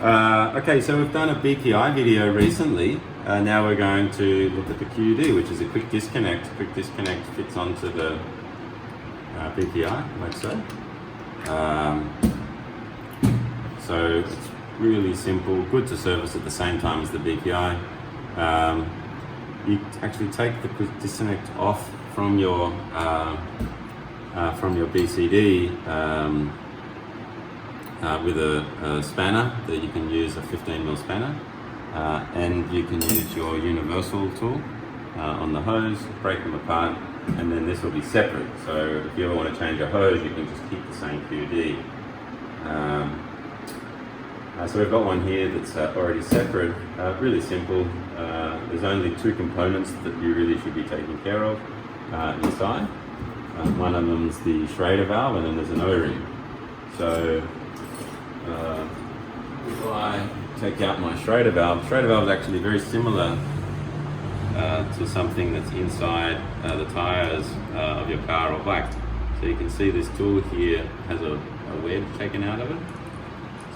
Okay, so we've done a BPI video recently. Now we're going to look at the QD, which is a quick disconnect. Quick disconnect fits onto the BPI, like so. So it's really simple, good to service at the same time as the BPI. You actually take the quick disconnect off from your BCD with a spanner that you can use, a 15mm spanner, and you can use your universal tool on the hose, break them apart, and then this will be separate. So if you ever want to change a hose, you can just keep the same QD. So we've got one here that's already separate, really simple. There's only two components that you really should be taking care of inside. One of them's the Schrader valve, and then there's an O-ring. So if I take out my Schrader valve is actually very similar to something that's inside the tires of your car or bike. So you can see this tool here has a wedge taken out of it.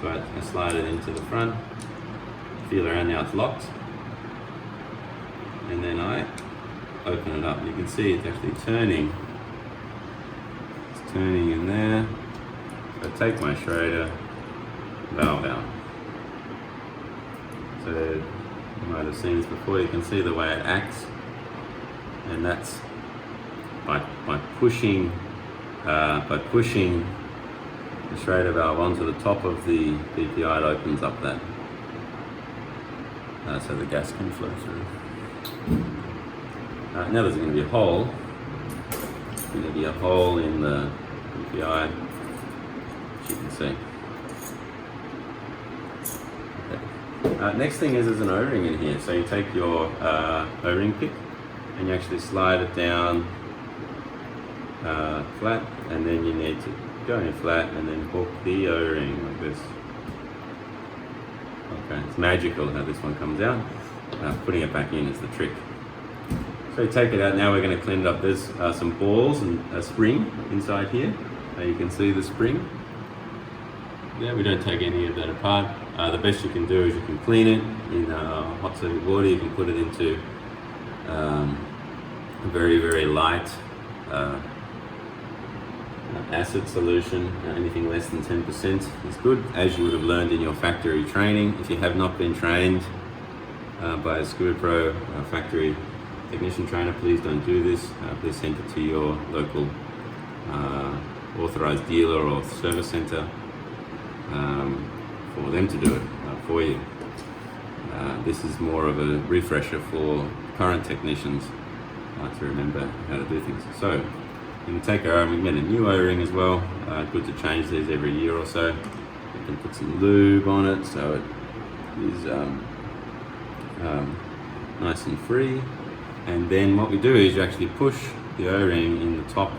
So I slide it into the front, feel around, now it's locked, and then I open it up. You can see it's actually turning. It's turning in there. So I take my Schrader valve out. So you might have seen this before. You can see the way it acts, and that's by pushing the Schrader valve onto the top of the BPI. It opens up that so the gas can flow through. Now there's going to be a hole. There's going to be a hole in the BPI, which you can see. Okay. Next thing is there's an O-ring in here. So you take your O-ring pick and you actually slide it down flat, and then you need to go in flat and then hook the O-ring like this. Okay, it's magical how this one comes out. Putting it back in is the trick. So you take it out. Now we're going to clean it up. There's some balls and a spring inside here. You can see the spring. Yeah, we don't take any of that apart. The best you can do is you can clean it in hot soapy water. You can put it into a very, very light acid solution. Anything less than 10% is good, as you would have learned in your factory training. If you have not been trained by a Scubapro factory technician trainer, please don't do this. Please send it to your local authorized dealer or service center for them to do it for you. This is more of a refresher for current technicians to remember how to do things. So you can take our O-ring, get a new O-ring as well. Good to change these every year or so. You can put some lube on it so it is nice and free. And then what we do is you actually push the O-ring in the top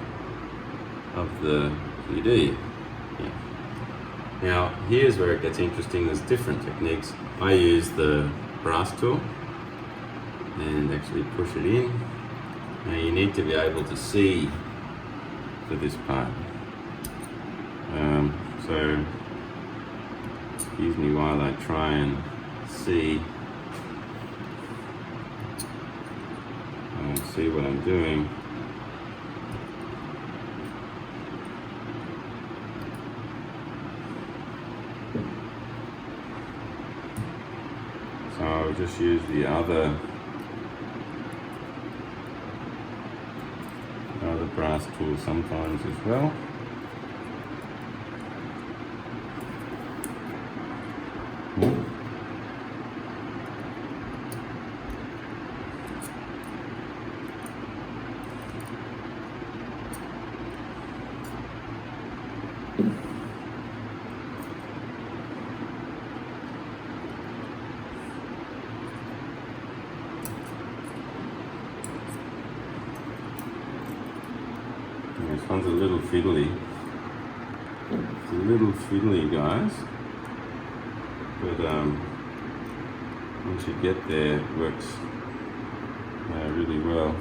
of the QD. Yeah. Now here's where it gets interesting. There's different techniques. I use the brass tool and actually push it in. Now you need to be able to see for this part. So excuse me while I try and see what I'm doing. So I'll just use the other brass tool sometimes as well. This one's a little fiddly. It's a little fiddly, guys. But once you get there, it works really well.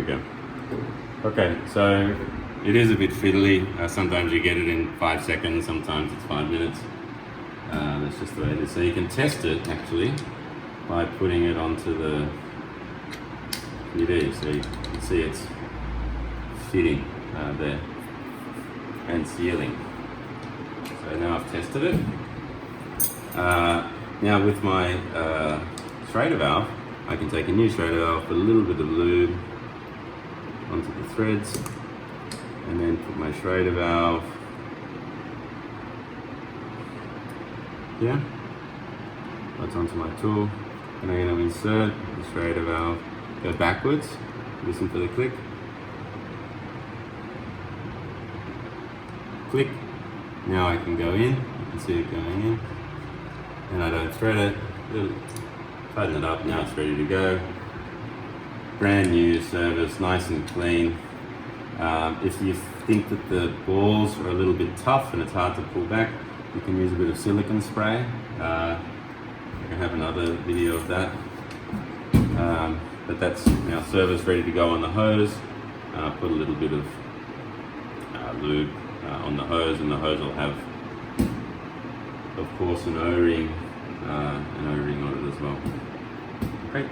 we go. Okay, so it is a bit fiddly. Sometimes you get it in 5 seconds, sometimes it's 5 minutes. That's just the way it is. So you can test it actually by putting it onto the UD. So you can see it's fitting there and sealing. So now I've tested it. Now with my Schrader valve, I can take a new Schrader valve, put a little bit of lube onto the threads, and then put my Schrader valve here. That's onto my tool, and I'm going to insert the Schrader valve, go backwards, listen for the click, click. Now I can go in, you can see it going in, and I don't thread it, tighten it up, now it's ready to go. Brand new service, nice and clean. If you think that the balls are a little bit tough and it's hard to pull back, you can use a bit of silicone spray. I can have another video of that. But that's now service ready to go on the hose. Put a little bit of lube on the hose, and the hose will have, of course, an O-ring on it as well. Great.